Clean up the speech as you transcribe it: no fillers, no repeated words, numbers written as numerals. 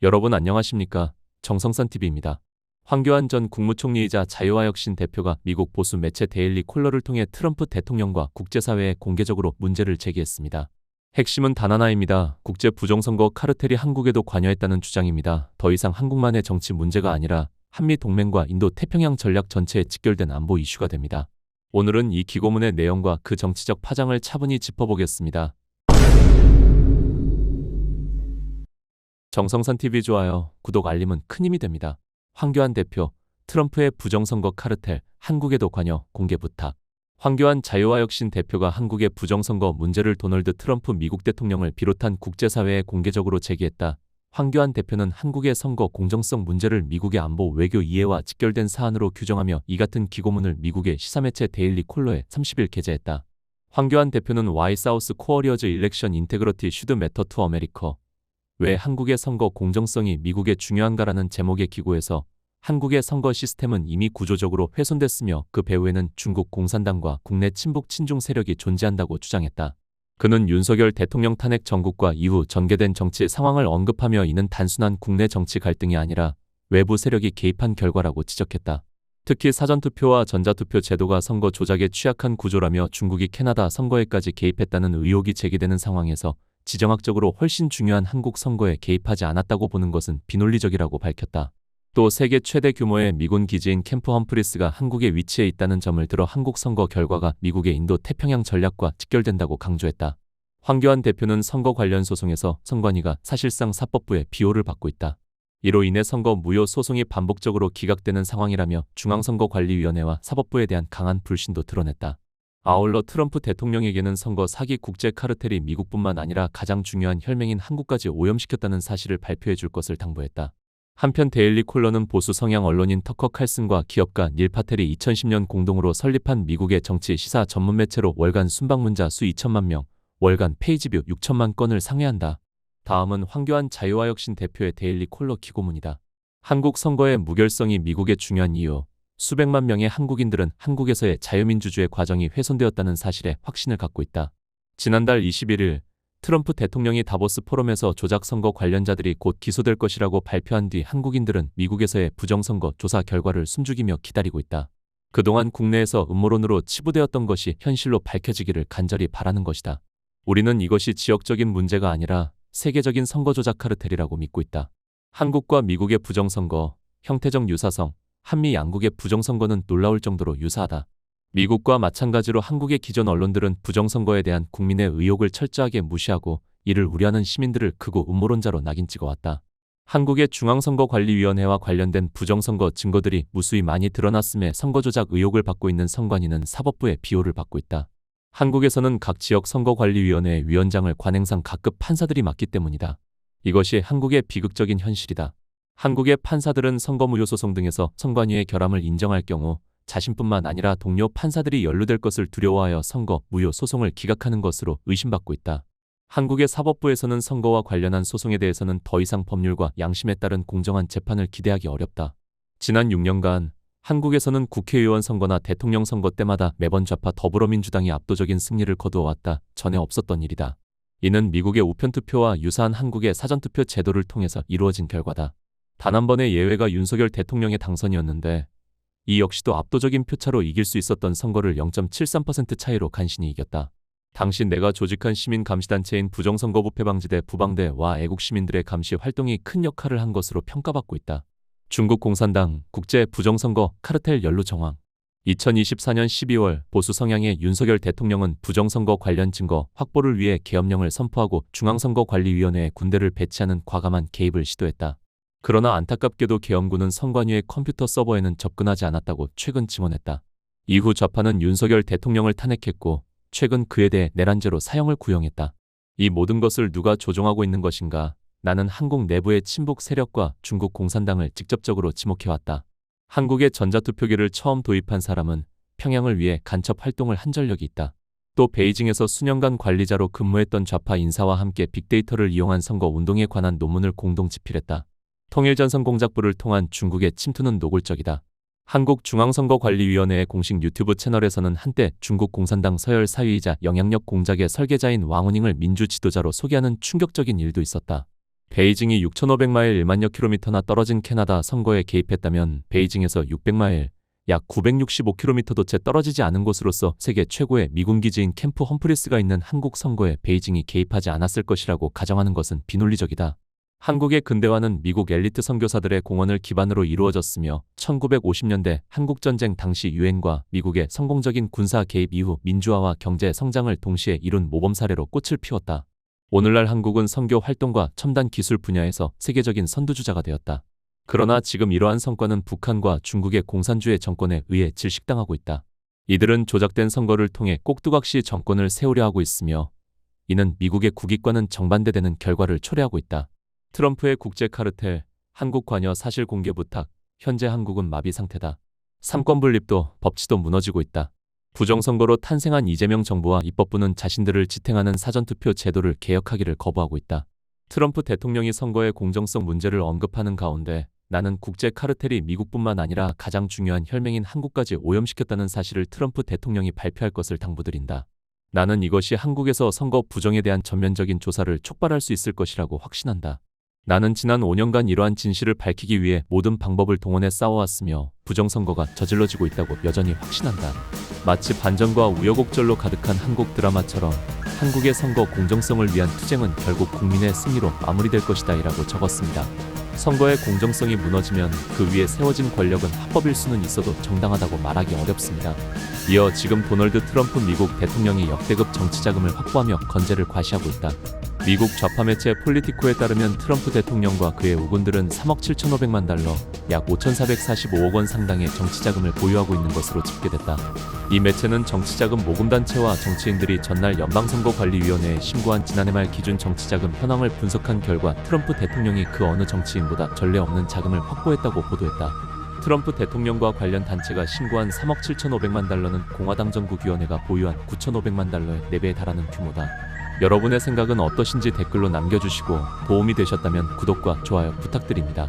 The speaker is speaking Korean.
여러분 안녕하십니까? 정성산TV입니다. 황교안 전 국무총리이자 자유화혁신 대표가 미국 보수 매체 데일리 콜러를 통해 트럼프 대통령과 국제사회에 공개적으로 문제를 제기했습니다. 핵심은 단 하나입니다. 국제 부정선거 카르텔이 한국에도 관여했다는 주장입니다. 더 이상 한국만의 정치 문제가 아니라 한미 동맹과 인도 태평양 전략 전체에 직결된 안보 이슈가 됩니다. 오늘은 이 기고문의 내용과 그 정치적 파장을 차분히 짚어보겠습니다. 정성산TV 좋아요, 구독, 알림은 큰 힘이 됩니다. 황교안 대표, 트럼프의 부정선거 카르텔, 한국에도 관여, 공개 부탁. 황교안 자유화혁신 대표가 한국의 부정선거 문제를 도널드 트럼프 미국 대통령을 비롯한 국제사회에 공개적으로 제기했다. 황교안 대표는 한국의 선거 공정성 문제를 미국의 안보 외교 이해와 직결된 사안으로 규정하며 이 같은 기고문을 미국의 시사매체 데일리 콜러에 30일 게재했다. 황교안 대표는 Why South Korea's Election Integrity Should Matter to America? 왜 한국의 선거 공정성이 미국에 중요한가라는 제목의 기고에서 한국의 선거 시스템은 이미 구조적으로 훼손됐으며 그 배후에는 중국 공산당과 국내 친북 친중 세력이 존재한다고 주장했다. 그는 윤석열 대통령 탄핵 정국과 이후 전개된 정치 상황을 언급하며 이는 단순한 국내 정치 갈등이 아니라 외부 세력이 개입한 결과라고 지적했다. 특히 사전투표와 전자투표 제도가 선거 조작에 취약한 구조라며 중국이 캐나다 선거에까지 개입했다는 의혹이 제기되는 상황에서 지정학적으로 훨씬 중요한 한국 선거에 개입하지 않았다고 보는 것은 비논리적이라고 밝혔다. 또 세계 최대 규모의 미군 기지인 캠프 험프리스가 한국에 위치해 있다는 점을 들어 한국 선거 결과가 미국의 인도 태평양 전략과 직결된다고 강조했다. 황교안 대표는 선거 관련 소송에서 선관위가 사실상 사법부의 비호를 받고 있다. 이로 인해 선거 무효 소송이 반복적으로 기각되는 상황이라며 중앙선거관리위원회와 사법부에 대한 강한 불신도 드러냈다. 아울러 트럼프 대통령에게는 선거 사기 국제 카르텔이 미국뿐만 아니라 가장 중요한 혈맹인 한국까지 오염시켰다는 사실을 발표해 줄 것을 당부했다. 한편 데일리 콜러는 보수 성향 언론인 터커 칼슨과 기업가 닐 파텔이 2010년 공동으로 설립한 미국의 정치 시사 전문 매체로 월간 순방문자 수 2천만 명, 월간 페이지뷰 6천만 건을 상회한다. 다음은 황교안 자유화혁신 대표의 데일리 콜러 기고문이다. 한국 선거의 무결성이 미국의 중요한 이유. 수백만 명의 한국인들은 한국에서의 자유민주주의 과정이 훼손되었다는 사실에 확신을 갖고 있다. 지난달 21일 트럼프 대통령이 다보스 포럼에서 조작선거 관련자들이 곧 기소될 것이라고 발표한 뒤 한국인들은 미국에서의 부정선거 조사 결과를 숨죽이며 기다리고 있다. 그동안 국내에서 음모론으로 치부되었던 것이 현실로 밝혀지기를 간절히 바라는 것이다. 우리는 이것이 지역적인 문제가 아니라 세계적인 선거 조작 카르텔이라고 믿고 있다. 한국과 미국의 부정선거, 형태적 유사성, 한미 양국의 부정선거는 놀라울 정도로 유사하다. 미국과 마찬가지로 한국의 기존 언론들은 부정선거에 대한 국민의 의혹을 철저하게 무시하고 이를 우려하는 시민들을 극우 음모론자로 낙인 찍어왔다. 한국의 중앙선거관리위원회와 관련된 부정선거 증거들이 무수히 많이 드러났음에 선거조작 의혹을 받고 있는 선관위는 사법부의 비호를 받고 있다. 한국에서는 각 지역 선거관리위원회 위원장을 관행상 각급 판사들이 맡기 때문이다. 이것이 한국의 비극적인 현실이다. 한국의 판사들은 선거무효 소송 등에서 선관위의 결함을 인정할 경우 자신뿐만 아니라 동료 판사들이 연루될 것을 두려워하여 선거 무효 소송을 기각하는 것으로 의심받고 있다. 한국의 사법부에서는 선거와 관련한 소송에 대해서는 더 이상 법률과 양심에 따른 공정한 재판을 기대하기 어렵다. 지난 6년간 한국에서는 국회의원 선거나 대통령 선거 때마다 매번 좌파 더불어민주당이 압도적인 승리를 거두어왔다. 전에 없었던 일이다. 이는 미국의 우편투표와 유사한 한국의 사전투표 제도를 통해서 이루어진 결과다. 단 한 번의 예외가 윤석열 대통령의 당선이었는데 이 역시도 압도적인 표차로 이길 수 있었던 선거를 0.73% 차이로 간신히 이겼다. 당시 내가 조직한 시민감시단체인 부정선거부패방지대 부방대와 애국시민들의 감시 활동이 큰 역할을 한 것으로 평가받고 있다. 중국 공산당 국제 부정선거 카르텔 연루 정황. 2024년 12월 보수 성향의 윤석열 대통령은 부정선거 관련 증거 확보를 위해 계엄령을 선포하고 중앙선거관리위원회에 군대를 배치하는 과감한 개입을 시도했다. 그러나 안타깝게도 계엄군은 선관위의 컴퓨터 서버에는 접근하지 않았다고 최근 증언했다. 이후 좌파는 윤석열 대통령을 탄핵했고 최근 그에 대해 내란죄로 사형을 구형했다. 이 모든 것을 누가 조종하고 있는 것인가? 나는 한국 내부의 친북 세력과 중국 공산당을 직접적으로 지목해왔다. 한국의 전자투표기를 처음 도입한 사람은 평양을 위해 간첩 활동을 한 전력이 있다. 또 베이징에서 수년간 관리자로 근무했던 좌파 인사와 함께 빅데이터를 이용한 선거 운동에 관한 논문을 공동 집필했다. 통일전선공작부를 통한 중국의 침투는 노골적이다. 한국중앙선거관리위원회의 공식 유튜브 채널에서는 한때 중국 공산당 서열 사위이자 영향력 공작의 설계자인 왕우닝을 민주 지도자로 소개하는 충격적인 일도 있었다. 베이징이 6,500마일 1만여 킬로미터나 떨어진 캐나다 선거에 개입했다면 베이징에서 600마일, 약 965km도 채 떨어지지 않은 곳으로서 세계 최고의 미군 기지인 캠프 험프리스가 있는 한국 선거에 베이징이 개입하지 않았을 것이라고 가정하는 것은 비논리적이다. 한국의 근대화는 미국 엘리트 선교사들의 공헌을 기반으로 이루어졌으며 1950년대 한국전쟁 당시 유엔과 미국의 성공적인 군사 개입 이후 민주화와 경제 성장을 동시에 이룬 모범 사례로 꽃을 피웠다. 오늘날 한국은 선교 활동과 첨단 기술 분야에서 세계적인 선두주자가 되었다. 그러나 지금 이러한 성과는 북한과 중국의 공산주의 정권에 의해 질식당하고 있다. 이들은 조작된 선거를 통해 꼭두각시 정권을 세우려 하고 있으며 이는 미국의 국익과는 정반대되는 결과를 초래하고 있다. 트럼프의 국제 카르텔, 한국 관여 사실 공개 부탁, 현재 한국은 마비 상태다. 삼권 분립도 법치도 무너지고 있다. 부정선거로 탄생한 이재명 정부와 입법부는 자신들을 지탱하는 사전투표 제도를 개혁하기를 거부하고 있다. 트럼프 대통령이 선거의 공정성 문제를 언급하는 가운데 나는 국제 카르텔이 미국뿐만 아니라 가장 중요한 혈맹인 한국까지 오염시켰다는 사실을 트럼프 대통령이 발표할 것을 당부드린다. 나는 이것이 한국에서 선거 부정에 대한 전면적인 조사를 촉발할 수 있을 것이라고 확신한다. 나는 지난 5년간 이러한 진실을 밝히기 위해 모든 방법을 동원해 싸워왔으며 부정선거가 저질러지고 있다고 여전히 확신한다. 마치 반전과 우여곡절로 가득한 한국 드라마처럼 한국의 선거 공정성을 위한 투쟁은 결국 국민의 승리로 마무리될 것이다 이라고 적었습니다. 선거의 공정성이 무너지면 그 위에 세워진 권력은 합법일 수는 있어도 정당하다고 말하기 어렵습니다. 이어 지금 도널드 트럼프 미국 대통령이 역대급 정치자금을 확보하며 건재를 과시하고 있다. 미국 좌파 매체 폴리티코에 따르면 트럼프 대통령과 그의 우군들은 3억 7,500만 달러, 약 5,445억 원 상당의 정치자금을 보유하고 있는 것으로 집계됐다. 이 매체는 정치자금 모금단체와 정치인들이 전날 연방선거관리위원회에 신고한 지난해 말 기준 정치자금 현황을 분석한 결과 트럼프 대통령이 그 어느 정치인보다 전례 없는 자금을 확보했다고 보도했다. 트럼프 대통령과 관련 단체가 신고한 3억 7,500만 달러는 공화당 전국위원회가 보유한 9,500만 달러의 4배에 달하는 규모다. 여러분의 생각은 어떠신지 댓글로 남겨주시고 도움이 되셨다면 구독과 좋아요 부탁드립니다.